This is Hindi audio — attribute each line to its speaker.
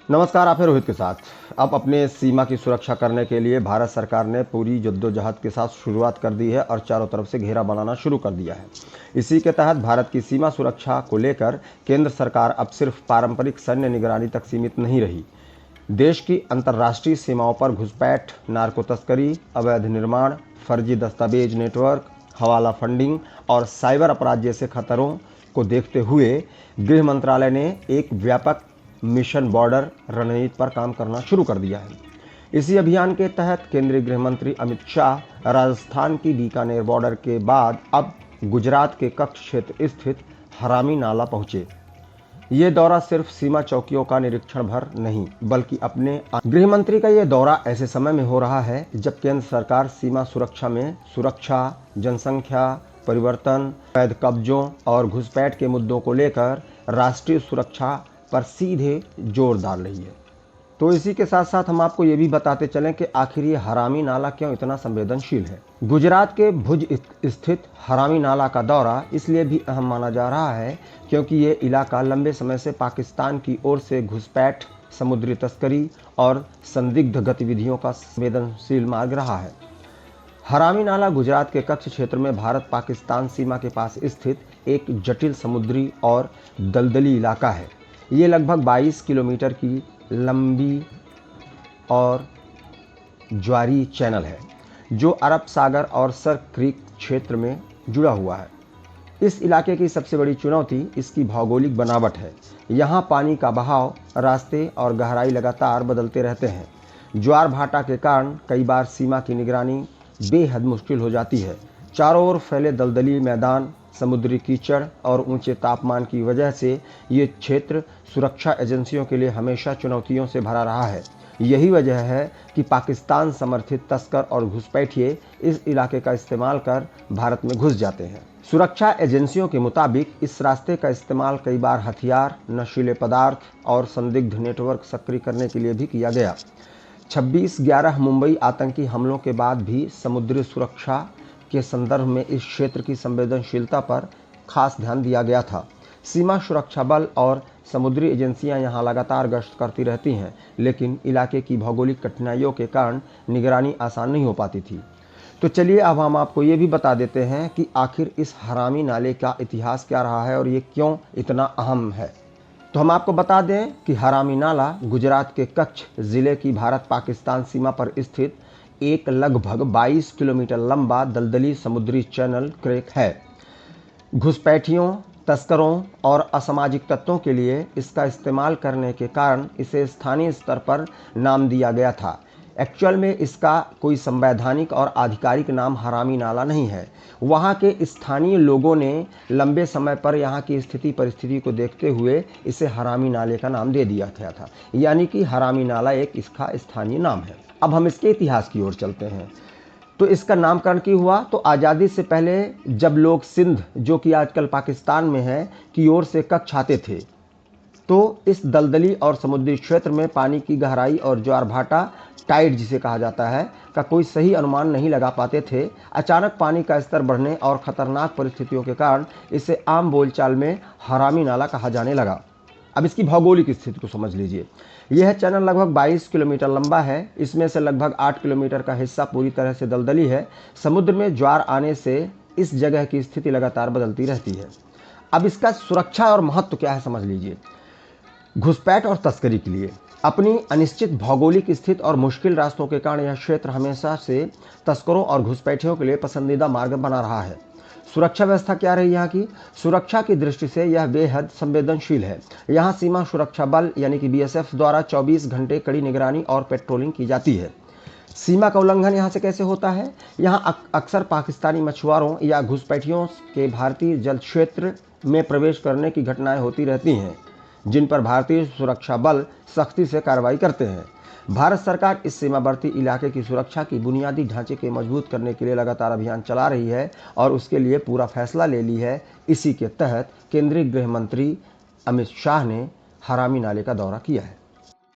Speaker 1: नमस्कार, आप हैं रोहित के साथ। अब अपने सीमा की सुरक्षा करने के लिए भारत सरकार ने पूरी जद्दोजहद के साथ शुरुआत कर दी है और चारों तरफ से घेरा बनाना शुरू कर दिया है। इसी के तहत भारत की सीमा सुरक्षा को लेकर केंद्र सरकार अब सिर्फ पारंपरिक सैन्य निगरानी तक सीमित नहीं रही। देश की अंतर्राष्ट्रीय सीमाओं पर घुसपैठ, नार्को तस्करी, अवैध निर्माण, फर्जी दस्तावेज नेटवर्क, हवाला फंडिंग और साइबर अपराध जैसे खतरों को देखते हुए गृह मंत्रालय ने एक व्यापक मिशन बॉर्डर रणनीति पर काम करना शुरू कर दिया है। इसी अभियान के तहत केंद्रीय गृह मंत्री अमित शाह राजस्थान की बीकानेर बॉर्डर के बाद अब गुजरात के कच्छ क्षेत्र स्थित हरामी नाला पहुंचे। ये दौरा सिर्फ सीमा चौकियों का निरीक्षण भर नहीं, बल्कि अपने गृह मंत्री का ये दौरा ऐसे समय में हो रहा है जब केंद्र सरकार सीमा सुरक्षा में सुरक्षा, जनसंख्या परिवर्तन, अवैध कब्जों और घुसपैठ के मुद्दों को लेकर राष्ट्रीय सुरक्षा पर सीधे जोर डाल रही है। तो इसी के साथ साथ हम आपको ये भी बताते चलें कि आखिर ये हरामी नाला क्यों इतना संवेदनशील है। गुजरात के भुज स्थित हरामी नाला का दौरा इसलिए भी अहम माना जा रहा है क्योंकि ये इलाका लंबे समय से पाकिस्तान की ओर से घुसपैठ, समुद्री तस्करी और संदिग्ध गतिविधियों का संवेदनशील मार्ग रहा है। हरामी नाला गुजरात के कच्छ क्षेत्र में भारत पाकिस्तान सीमा के पास स्थित एक जटिल समुद्री और दलदली इलाका है। ये लगभग 22 किलोमीटर की लंबी और ज्वारी चैनल है जो अरब सागर और सर्क क्रीक क्षेत्र में जुड़ा हुआ है। इस इलाके की सबसे बड़ी चुनौती इसकी भौगोलिक बनावट है। यहाँ पानी का बहाव, रास्ते और गहराई लगातार बदलते रहते हैं। ज्वार भाटा के कारण कई बार सीमा की निगरानी बेहद मुश्किल हो जाती है। चारों ओर फैले दलदली मैदान, समुद्री कीचड़ और ऊंचे तापमान की वजह से ये क्षेत्र सुरक्षा एजेंसियों के लिए हमेशा चुनौतियों से भरा रहा है। यही वजह है कि पाकिस्तान समर्थित तस्कर और घुसपैठिए इस इलाके का इस्तेमाल कर भारत में घुस जाते हैं। सुरक्षा एजेंसियों के मुताबिक इस रास्ते का इस्तेमाल कई बार हथियार, नशीले पदार्थ और संदिग्ध नेटवर्क सक्रिय करने के लिए भी किया गया। 26/11 मुंबई आतंकी हमलों के बाद भी समुद्री सुरक्षा के संदर्भ में इस क्षेत्र की संवेदनशीलता पर खास ध्यान दिया गया था। सीमा सुरक्षा बल और समुद्री एजेंसियां यहां लगातार गश्त करती रहती हैं, लेकिन इलाके की भौगोलिक कठिनाइयों के कारण निगरानी आसान नहीं हो पाती थी। तो चलिए अब हम आपको ये भी बता देते हैं कि आखिर इस हरामी नाले का इतिहास क्या रहा है और ये क्यों इतना अहम है। तो हम आपको बता दें कि हरामी नाला गुजरात के कच्छ जिले की भारत पाकिस्तान सीमा पर स्थित एक लगभग 22 किलोमीटर लंबा दलदली समुद्री चैनल क्रेक है। घुसपैठियों, तस्करों और असामाजिक तत्वों के लिए इसका इस्तेमाल करने के कारण इसे स्थानीय स्तर पर नाम दिया गया था। एक्चुअल में इसका कोई संवैधानिक और आधिकारिक नाम हरामी नाला नहीं है। वहाँ के स्थानीय लोगों ने लंबे समय पर यहाँ की स्थिति परिस्थिति को देखते हुए इसे हरामी नाले का नाम दे दिया गया था, यानी कि हरामी नाला एक इसका स्थानीय नाम है। अब हम इसके इतिहास की ओर चलते हैं। तो इसका नामकरण क्यों हुआ? तो आज़ादी से पहले जब लोग सिंध, जो कि आजकल पाकिस्तान में है, की ओर से कच्छ आते थे, तो इस दलदली और समुद्री क्षेत्र में पानी की गहराई और ज्वार भाटा, टाइड जिसे कहा जाता है, का कोई सही अनुमान नहीं लगा पाते थे। अचानक पानी का स्तर बढ़ने और खतरनाक परिस्थितियों के कारण इसे आम बोलचाल में हरामी नाला कहा जाने लगा। अब इसकी भौगोलिक स्थिति को समझ लीजिए। यह चैनल लगभग 22 किलोमीटर लंबा है। इसमें से लगभग 8 किलोमीटर का हिस्सा पूरी तरह से दलदली है। समुद्र में ज्वार आने से इस जगह की स्थिति लगातार बदलती रहती है। अब इसका सुरक्षा और महत्व क्या है समझ लीजिए। घुसपैठ और तस्करी के लिए अपनी अनिश्चित भौगोलिक स्थिति और मुश्किल रास्तों के कारण यह क्षेत्र हमेशा से तस्करों और घुसपैठियों के लिए पसंदीदा मार्ग बना रहा है। सुरक्षा व्यवस्था क्या रही यहाँ की? सुरक्षा की दृष्टि से यह बेहद संवेदनशील है। यहाँ सीमा सुरक्षा बल यानी कि BSF द्वारा 24 घंटे कड़ी निगरानी और पेट्रोलिंग की जाती है। सीमा का उल्लंघन यहाँ से कैसे होता है? यहाँ अक्सर पाकिस्तानी मछुआरों या घुसपैठियों के भारतीय जल क्षेत्र में प्रवेश करने की घटनाएं होती रहती हैं, जिन पर भारतीय सुरक्षा बल सख्ती से कार्रवाई करते हैं। भारत सरकार इस सीमावर्ती इलाके की सुरक्षा की बुनियादी ढांचे के मजबूत करने के लिए लगातार अभियान चला रही है और उसके लिए पूरा फैसला ले ली है। इसी के तहत केंद्रीय गृह मंत्री अमित शाह ने हरामी नाले का दौरा किया है।